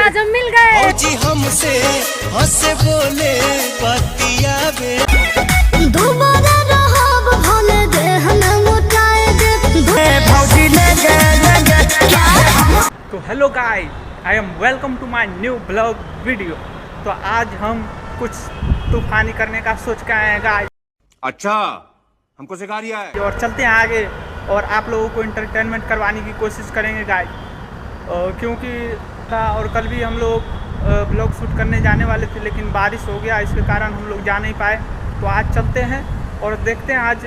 आज हम मिल गए। जी हमसे हंसे बोले बतिया बे दोबारा रहब भले देह न मोटाए दे भौजी ले गए। तो hello guys, I am welcome to my new blog video. तो आज हम कुछ तूफानी करने का सोच के आए हैं गाइस। अच्छा, हमको सिखा रिया है। और चलते हैं आगे और आप लोगों को एंटरटेनमेंट करवाने की कोशिश करेंगे गाइस। क्योंकि था और कल भी हम लोग ब्लॉग शूट करने जाने वाले थे, लेकिन बारिश हो गया, इसके कारण हम लोग जा नहीं पाए। तो आज चलते हैं और देखते हैं आज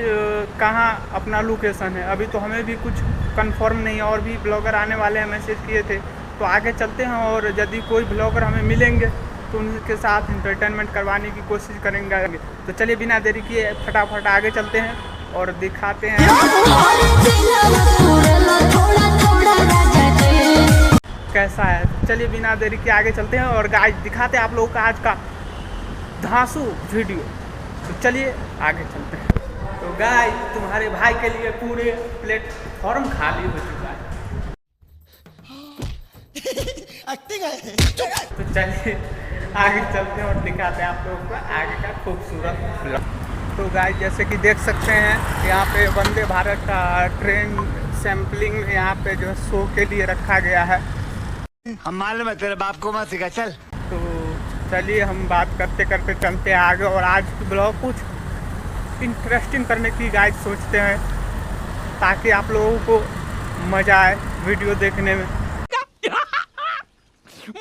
कहाँ अपना लोकेशन है। अभी तो हमें भी कुछ कंफर्म नहीं है, और भी ब्लॉगर आने वाले हैं, मैसेज किए थे। तो आगे चलते हैं और यदि कोई ब्लॉगर हमें मिलेंगे तो उनके साथ इंटरटेनमेंट करवाने की कोशिश करेंगे। तो चलिए बिना देरी किए फटाफट आगे चलते हैं और दिखाते हैं कैसा है। चलिए बिना देरी के आगे चलते हैं और गाइस दिखाते हैं आप लोगों का आज का धांसू वीडियो। तो चलिए आगे चलते हैं। तो गाइस तुम्हारे भाई के लिए पूरे प्लेटफॉर्म खाली हो चुका है। तो चलिए आगे चलते हैं और दिखाते हैं आप लोगों को आगे का खूबसूरत ब्लॉग। तो गाइस जैसे कि देख सकते हैं यहाँ पे वंदे भारत का ट्रेन सैम्पलिंग में यहाँ पे जो शो के लिए रखा गया है। हम मालूम है तेरे बाप को मत सिखा चल। तो चलिए हम बात करते करते चलते हैं आगे और आज की ब्लॉग कुछ इंटरेस्टिंग करने की गाइड सोचते हैं ताकि आप लोगों को मजा आए वीडियो देखने में।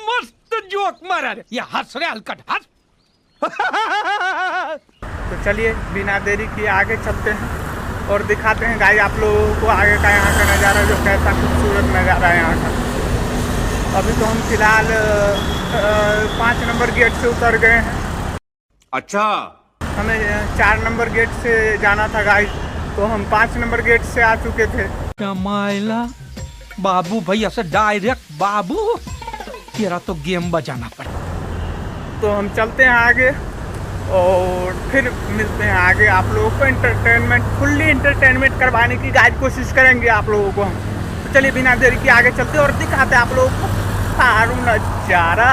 मस्त जोक मारा रे, ये हंस रहे हलकट हंस। तो चलिए बिना देरी किए आगे चलते हैं और दिखाते हैं गाइस आप लोगों को आगे का यहाँ का नज़ारा, जो कैसा खूबसूरत नज़ारा है यहाँ का। अभी तो हम फिलहाल 5 नंबर गेट से उतर गए हैं। अच्छा, हमें 4 नंबर गेट से जाना था गाइस, तो हम 5 नंबर गेट से आ चुके थे। माइला बाबू भैया से डायरेक्ट बाबू तेरा तो गेम बजाना पड़ा। तो हम चलते हैं आगे और फिर मिलते हैं आगे। आप लोगों को एंटरटेनमेंट फुल्ली एंटरटेनमेंट करवाने की गाइड कोशिश करेंगे आप लोगों को हम। तो चलिए बिना देरी के आगे चलते हैं और दिखाते हैं आप लोगों को सारू नजारा।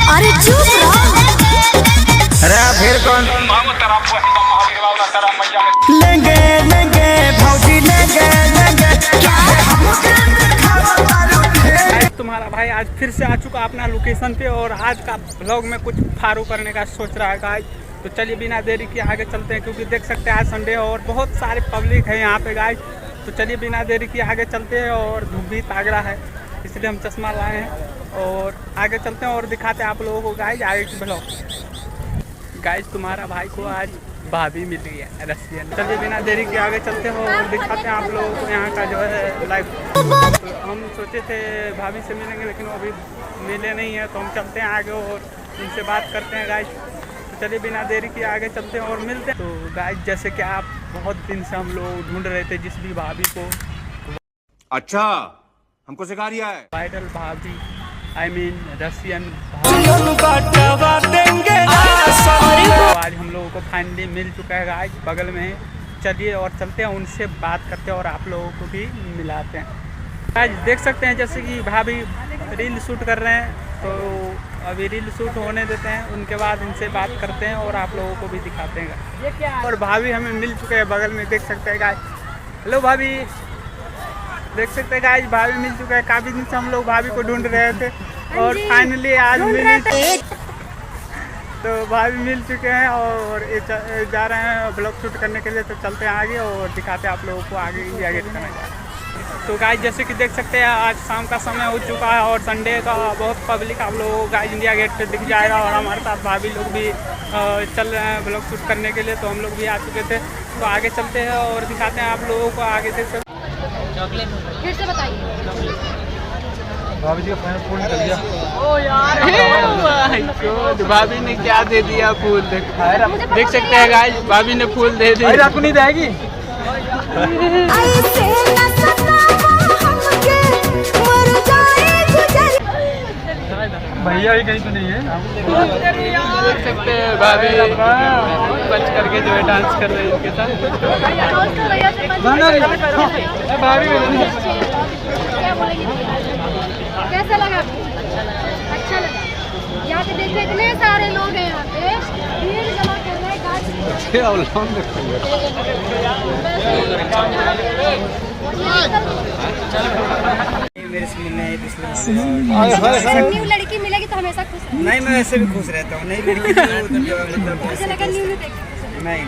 अरे चुप अरे फिर कौन लेंगे लेंगे भौजी लेंगे लेंगे। तुम्हारा भाई आज फिर से आ चुका अपना लोकेशन पे और आज का ब्लॉग में कुछ फारू करने का सोच रहा है गाइस। तो चलिए बिना देरी के आगे चलते हैं, क्योंकि देख सकते हैं आज संडे है और बहुत सारे पब्लिक है यहाँ पे गाइस। तो चलिए बिना देरी के आगे चलते हैं और धूप भी तागड़ा है, इसलिए हम चश्मा लाए हैं और आगे चलते हैं और दिखाते हैं आप लोगों को गाइस आगे की ब्लॉग। गाइस तुम्हारा भाई को आज भाभी मिल गई है रसियन। चलिए बिना देरी के आगे चलते हैं और दिखाते हैं आप लोगों को यहाँ का जो है लाइव। तो हम सोचे थे भाभी से मिलेंगे, लेकिन वो अभी मिले नहीं है, तो हम चलते हैं आगे और उनसे बात करते हैं गाइस। तो चलिए बिना देरी के आगे चलते हैं और मिलते हैं। तो गाइस जैसे कि आप बहुत दिन से हम लोग ढूंढ रहे थे जिस भी भाभी को। अच्छा, हमको सिखा रिया है। वायरल भाभी आई मीन रसियन। आज हम लोगों को फाइनली मिल चुका है गाइस, बगल में है। चलिए और चलते हैं उनसे बात करते हैं और आप लोगों को भी मिलाते हैं। गाइस देख सकते हैं जैसे कि भाभी रील शूट कर रहे हैं, तो अभी रील शूट होने देते हैं, उनके बाद इनसे बात करते हैं और आप लोगों को भी दिखाते हैं। और भाभी हमें मिल चुके हैं बगल में, देख सकते हैं गाइस। हेलो भाभी, देख सकते हैं गाइस भाभी मिल चुका है। काफ़ी दिन से हम लोग भाभी को ढूंढ रहे थे और फाइनली आज मिली। तो भाभी मिल चुके हैं और जा रहे हैं ब्लॉग शूट करने के लिए। तो चलते हैं आगे और दिखाते हैं आप लोगों को आगे इंडिया गेट का नज़ारा। तो गाइस जैसे कि देख सकते हैं आज शाम का समय हो चुका है और संडे का बहुत पब्लिक आप लोगों को गाइस इंडिया गेट पे दिख जाएगा। और हमारे साथ भाभी लोग भी चल रहे हैं ब्लॉग शूट करने के लिए, तो हम लोग भी आ चुके थे। तो आगे चलते हैं और दिखाते हैं आप लोगों को आगे देख सकते। फिर से बताइए। भाभी जी का फाइनल फूल निकल गया। ओ यार भाभी ने क्या दे दिया, फूल देख सकते हैं गाइस, भाभी ने फूल दे दिया। आपको नहीं देगी। भैया ही कहीं तो नहीं है। देख सकते हैं भाभी पंच करके जो है डांस कर रहे हैं उनके साथ। भाभी कैसा लगा? अच्छा लगा। यहाँ पे देखो इतने सारे लोग हैं, यहाँ पे भीड़ जमा कर रहे हैं। मेरे से मिलने आए इसलिए न्यू लड़की मिलेगी तो हमेशा खुश रहें। नहीं, मैं वैसे भी खुश रहता हूँ। नई लड़की मतलब मुझे लगा न्यू देख। नहीं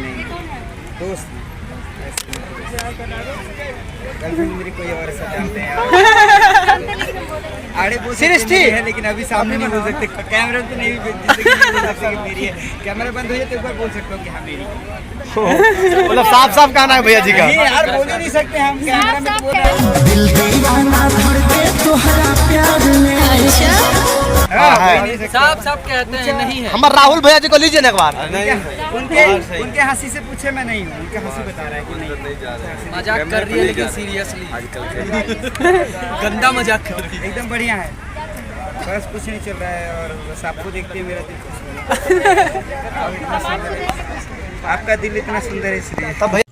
दोस्त गर्लफ्रेंड मेरी कोई और ऐसा जानते हैं आड़े बोल सकते हैं, लेकिन अभी सामने नहीं बोल सकते। कैमरे पे नहीं बोल सकते कि मेरी है। कैमरा बंद हो जाए तो एक बार बोल सकता हूँ कि हाँ मेरी। मतलब साफ साफ कहना है भैया जी का। नहीं यार, बोल ही नहीं सकते हम कैमरा में बोल रहे हैं। साफ साफ कहते हैं नहीं है। हमारे राहुल भैया जी को लीजिए ना एक बार। उनके हंसी से पूछे, मैं नहीं हूँ। उनके हंसी बता रहा है कि नहीं मजाक कर रही है लेकिन सीरियसली गंदा मजाक कर रही है। एकदम बढ़िया है, बस कुछ नहीं चल रहा है। और बस आपको देखते हैं मेरा दिल खुश हो रहा है। आपका दिल इतना सुंदर है इसलिए। तब भैया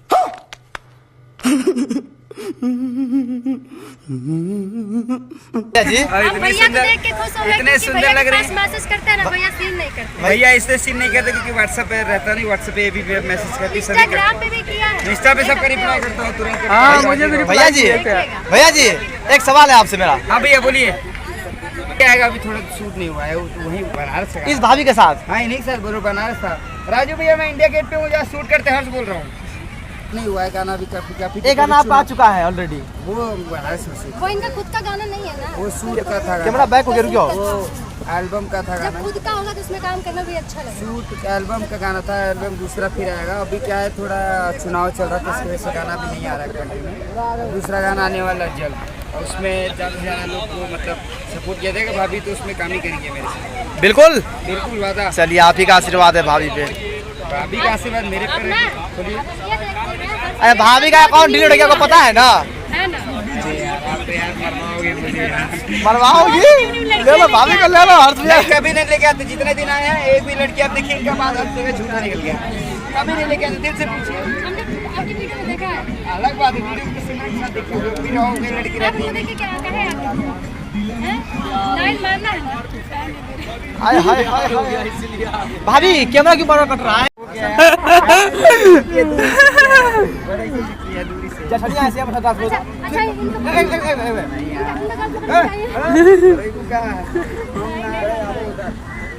जी भैया को देख के खुश हो गए, इतने क्योंकि सुंदर भैया लग के रहे पास हैं। मैसेज करते हैं ना, भैया सीन नहीं करते। भैया इसलिए सीन नहीं करते क्योंकि व्हाट्सएप पे रहता नहीं। व्हाट्सएप पे भी मैसेज करती सभी इंस्टाग्राम पे भी किया है। इंस्टा पे सबका रिप्लाई करता हूँ तुरंत। हाँ, मुझे भी भैया जी एक सवाल है आपसे मेरा। हाँ भैया बोलिए। क्या आएगा? अभी थोड़ा शूट नहीं हुआ है, वहीं बनारस से। इस भाभी के साथ हाँ इन्हीं के साथ बोलो, बनारस था। राजू भैया मैं इंडिया गेट पे हूँ, जहाँ शूट करते हर्ष बोल रहा हूँ। नहीं हुआ है गाना अभी काफी। एक गाना आपका आ चुका है ऑलरेडी। वो बनारस में वो इनका खुद का गाना नहीं है ना, वो शूट का था। कैमरा बैक हो गया, रुको। वो एल्बम का था जब गाना। खुद का होगा तो उसमें काम करना भी अच्छा लगेगा। शूट एल्बम का गाना था, एल्बम दूसरा फिर आएगा। अभी क्या है, थोड़ा चुनाव चल रहा था, इसकी वजह से गाना भी नहीं आ रहा है कंटिन्यू। दूसरा गाना आने वाला है जल्द, और उसमें ज़्यादा से ज़्यादा लोग को मतलब सपोर्ट किया जाएगा। भाभी तो उसमें काम ही करेंगे मेरे से, बिल्कुल बिल्कुल वादा। चलिए आप ही का आशीर्वाद है भाभी पे। भाभी का आशीर्वाद मेरे पर है। बोलिए। अरे भाभी का अकाउंट डिलीट हो गया, आपको पता है ना? है ना? आप तो यार मरवाओगे मुझे यार। मरवाओगी? ले लो भाभी को, ले लो हर्ष भैया। नहीं, कभी नहीं लेके आते। जितने दिन आए हैं एक भी लड़की आप देखिए इनका बाद हर जगह झूठा निकल गया। कभी नहीं लेके आते, दिल से पूछिए। हमने आपकी वीडियो में देखा है। अलग बात है, वीडियो किसी ने साथ देखी होगी, भी रहोगे लड़की रहती आपको है। देख के क्या कहे आप? हैं? लाइन मारना है ना? हाय हाय हाय भाभी कैमरा क्यों बार कट रहा है? अच्छा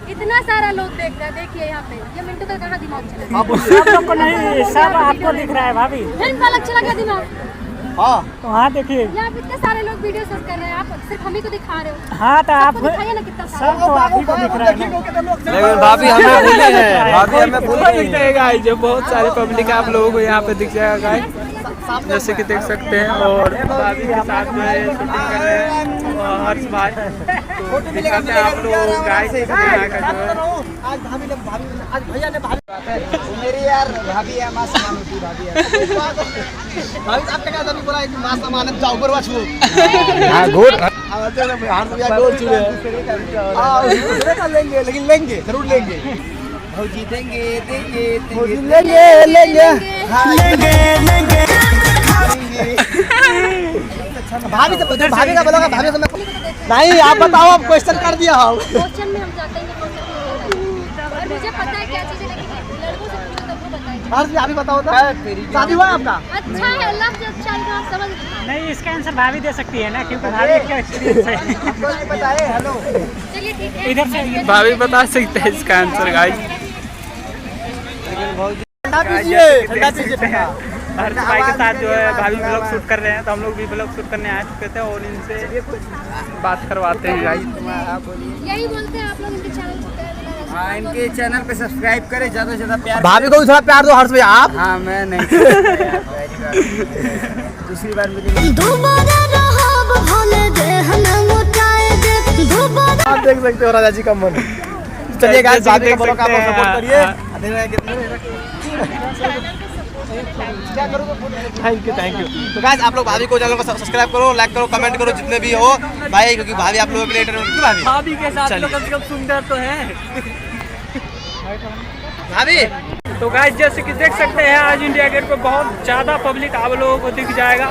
इतना सारा लोग देख रहा है, देखिए यहाँ पे। ये मिंटू का कहाँ दिमाग चला? सब लोग को नहीं, सब आपको दिख रहा है भाभी। फिल्म का अलग चला गया दिमाग। हाँ तो हाँ देखिए। यहाँ पे इतने सारे लोग वीडियो शूट कर रहे हैं, आप सिर्फ हम ही को दिखा रहे हो। हाँ तो आप आपको दिखाइए ना कितना सारा। सब तो आप ही को दिख रहा है ना। लेकिन भाभी हमें भूले हैं, भाभी हमें भूले दिख जाएगा जो बहुत सारे पब्लिक आप लोगों को यहाँ पे दिख जाएगा गाइस, जैसे कि देख सकते हैं। और भाभी के साथ जो है शूटिंग कर रहे हैं और हर्ष भाई। तो दिखाते हैं आप लोग गाइस यहाँ का जो है। आज भैया ने भाभी मेरी यार भाभी है, माँ समान होती भाभी है। भाभी आपका क्या तभी बोला है कि मां सामान जाओ बरवा छू। हाँ घोड़ हर्ष भैया गोल छुए। दूसरे का लेंगे, लेकिन लेंगे जरूर लेंगे। भौजी देंगे देंगे लेंगे देंगे लेंगे लेंगे लेंगे। भाभी से भाभी का बोलोगा, भाभी से मैं नहीं। आप बताओ, आप क्वेश्चन कर दिया हो। क्वेश्चन में हम जाते हैं और मुझे पता है क्या चीज़ है, लेकिन लड़कों से पूछो तब वो बताएंगे। हर्ष जी आप ही बताओ तो, शादी हुआ आपका? अच्छा है, लफ्ज़ अच्छा है, आप समझ गए। नहीं, इसका आंसर भाभी दे सकती है ना, क्योंकि भाभी का एक्सपीरियंस है। आपको नहीं बताए। हेलो चलिए ठीक है। इधर से भाभी बता सकते हैं इसका आंसर गाइस। ठंडा पीजिए, ठंडा पीजिए ठंडा। हर्ष भाई के साथ जो है भाभी ब्लॉग शूट कर रहे हैं, तो हम लोग भी ब्लॉग शूट करने आ चुके थे और इनसे बात करवाते हैं गाइस। आप बोलिए। यही बोलते हैं आप लोग इनके चैनल को हाँ, इनके चैनल पे सब्सक्राइब करें, ज़्यादा से ज़्यादा प्यार। भाभी को भी थोड़ा प्यार दो हर्ष भैया आप। हाँ मैं नहीं। दूसरी बार मिलेंगे। दोबारा रहब भले देह न मोटाए दे दोबारा। आप देख सकते हो राजा जी का मन। चलिए गाइस, भाभी का बोलो, आप सपोर्ट करिए। Thank you. तो गाइस आप लोग भाभी को चैनल को सब्सक्राइब करो, लाइक करो, कमेंट करो जितने भी हो भाई, क्योंकि भाभी आप लोगों के लिए क्यों भाभी के साथ तो कम से कम सुंदर तो है भाभी। तो गाइस जैसे कि देख सकते हैं आज इंडिया गेट पे बहुत ज़्यादा पब्लिक आप लोगों को दिख जाएगा,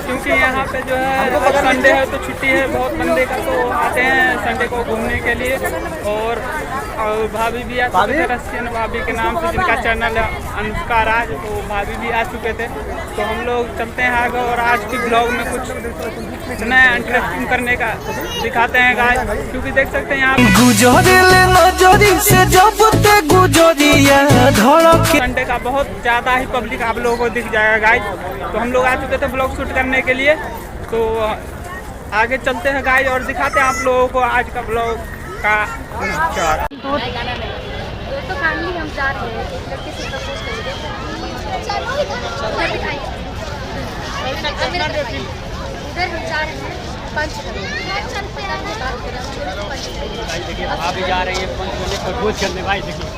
क्योंकि यहाँ पे जो है संडे है तो छुट्टी है, बहुत बंदे का तो आते हैं संडे को घूमने के लिए। और भाभी भी आ चुके थे, रशियन भाभी के नाम से जिनका चैनल है अनुष्का राज, तो भाभी भी आ चुके थे। तो हम लोग चलते हैं आगे और आज की ब्लॉग में कुछ नया इंटरेस्टिंग करने का दिखाते हैं गाइस, क्योंकि देख सकते हैं यहाँ संडे का बहुत ज़्यादा ही पब्लिक आप लोगों को दिख जाएगा गाइस। तो हम लोग आ चुके थे ब्लॉग शूट करने के लिए, तो आगे चलते हैं गाइस और दिखाते हैं आप लोगों को आज का ब्लॉग का नजारा। दोस्तों फैमिली हम जा रहे हैं एक लड़के से प्रपोज करेंगे, उधर हम जा रहे हैं पंच देखिए भाभी जा रही है पंच करने प्रपोज करने भाई। देखिए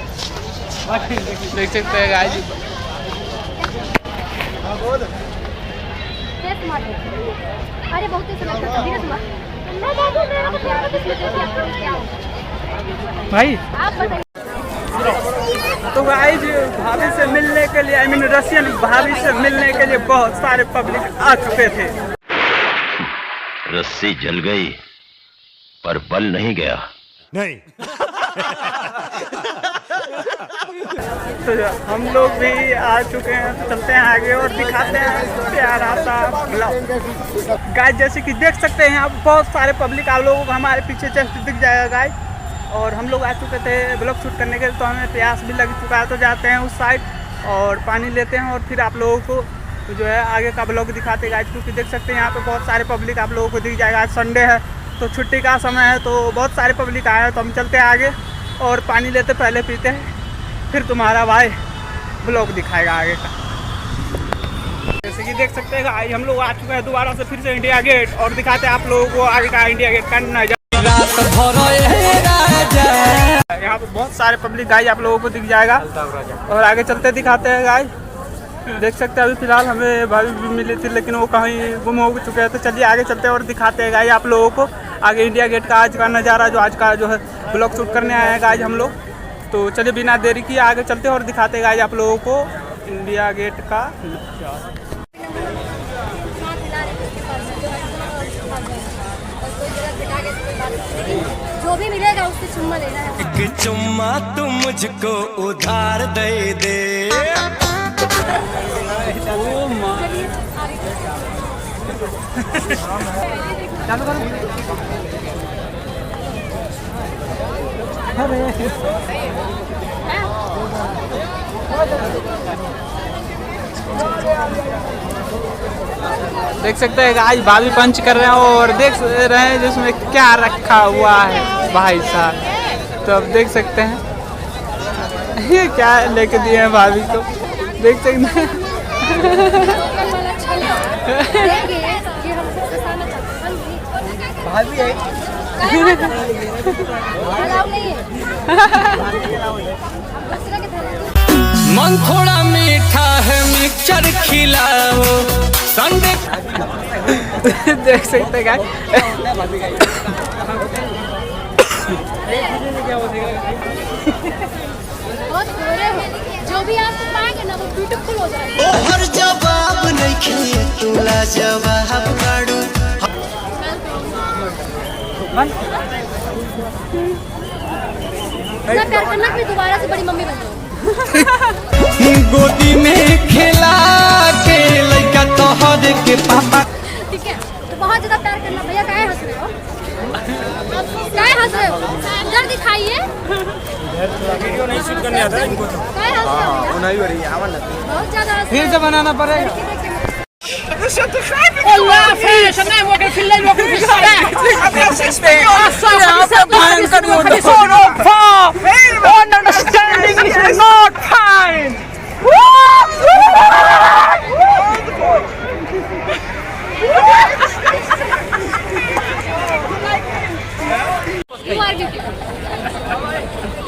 देख सकते हैं गाइस अरे बहुत ही सुना भाई। आप बताइए। तो गाइस भाभी से मिलने के लिए, आई मीन रशियन भाभी से मिलने के लिए बहुत सारे पब्लिक आ चुके थे। रस्सी जल गई पर बल नहीं गया। नहीं। तो हम लोग भी आ चुके हैं, तो चलते हैं आगे और दिखाते हैं प्यारा सा ब्लॉग। गाइस जैसे कि देख सकते हैं आप बहुत सारे पब्लिक आप लोगों को हमारे पीछे जस्ट दिख जाएगा गाइस। और हम लोग आ चुके थे ब्लॉग शूट करने के लिए, तो हमें प्यास भी लग चुका है, तो जाते हैं उस साइड और पानी लेते हैं और फिर आप लोगों को तो जो है आगे का ब्लॉग दिखाते गाइस, क्योंकि देख सकते हैं यहाँ पे बहुत सारे पब्लिक आप लोगों को दिख जाएगा। आज संडे है तो छुट्टी का समय है, तो बहुत सारे पब्लिक आए हैं। तो हम चलते हैं आगे और पानी लेते पहले पीते हैं, फिर तुम्हारा भाई ब्लॉग दिखाएगा आगे का। जैसे कि देख सकते हैं भाई हम लोग आ चुके हैं दोबारा से फिर से इंडिया गेट और दिखाते हैं आप लोगों को आगे का इंडिया गेट का नजारा। यहाँ पे बहुत सारे पब्लिक गाइस आप लोगों को दिख जाएगा और आगे चलते दिखाते हैं गाइस। देख सकते हैं अभी फिलहाल हमें भाभी भी मिली थी, लेकिन वो कहीं गुम हो चुके हैं। तो चलिए आगे चलते हैं और दिखाते हैं गाइस आप लोगों को आगे इंडिया गेट का आज का नज़ारा, जो आज का जो है ब्लॉग शूट करने आए हैं गाइस हम लोग। तो चलिए बिना देरी किए आगे चलते हैं और दिखाते हैं गाइस आप लोगों को इंडिया गेट का नज़ारा। जो भी मिलेगा उससे चुम्मा लेना है। एक चुम्मा तू मुझको उधार दे दे। चालू करो। देख सकते हैं आज भाभी पंच कर रहे हैं और देख रहे हैं जिसमें क्या रखा हुआ है भाई साहब। तो अब देख सकते हैं ये क्या लेके दिए हैं भाभी को, देख सकते हैं। भाभी है मन थोड़ा मीठा है मिक्सचर खिलाओ संडे। देख सकते हैं बहुत गोरे हो, जो भी आप पाएंगे ना वो ब्यूटीफुल हो जाएगा। हर जवाब नहीं खे तुला जवाब काढू। इतना प्यार करना कि दोबारा से बड़ी मम्मी बन जाओ। गोदी में खेला के लड़का तोहर के पापा। ठीक है तो बहुत ज्यादा प्यार करना। भैया काहे हंस रहे हो? काहे हंस रहे हो? इधर दिखाइए। वीडियो नहीं शूट करने आता इनको तो। काहे हंस रहे हो? नहीं हो रही है आवन ना बहुत ज्यादा हंस फिर से बनाना पड़ेगा।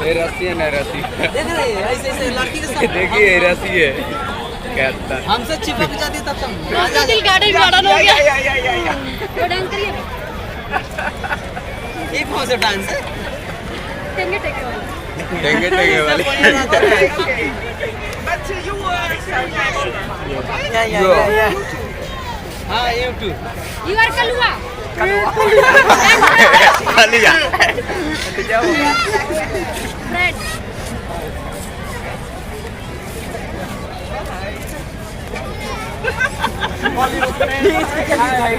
रस्सी है ना रस्सी। देखिए रस्सी है। हमसे चिपक जाती तब तुम दिल गार्डन गार्डन हो गया तो डांस करिए ये कौन सा डांस है? टेंगे टेंगे वाला हाँ ये टू यू आर कलुआ रेड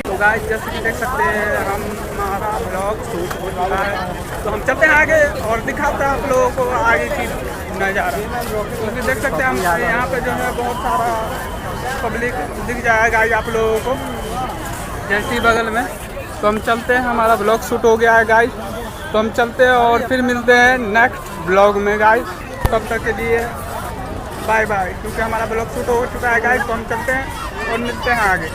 तो गाइस जैसे कि देख सकते हैं हमारा ब्लॉग शूट हो चुका है, तो हम चलते हैं आगे और दिखाते हैं आप लोगों को आगे की नज़ारा। क्योंकि देख सकते हैं हम यहाँ पे जो है बहुत सारा पब्लिक दिख जाएगा आप लोगों को जैसे ही बगल में। तो हम चलते हैं, हमारा ब्लॉग शूट हो गया है गाइस, तो हम चलते हैं और फिर मिलते हैं नेक्स्ट ब्लॉग में गाइस। तब तक के लिए बाय बाय, क्योंकि हमारा ब्लॉग शूट हो चुका है गाइस। तो हम चलते हैं और मिलते हैं आगे।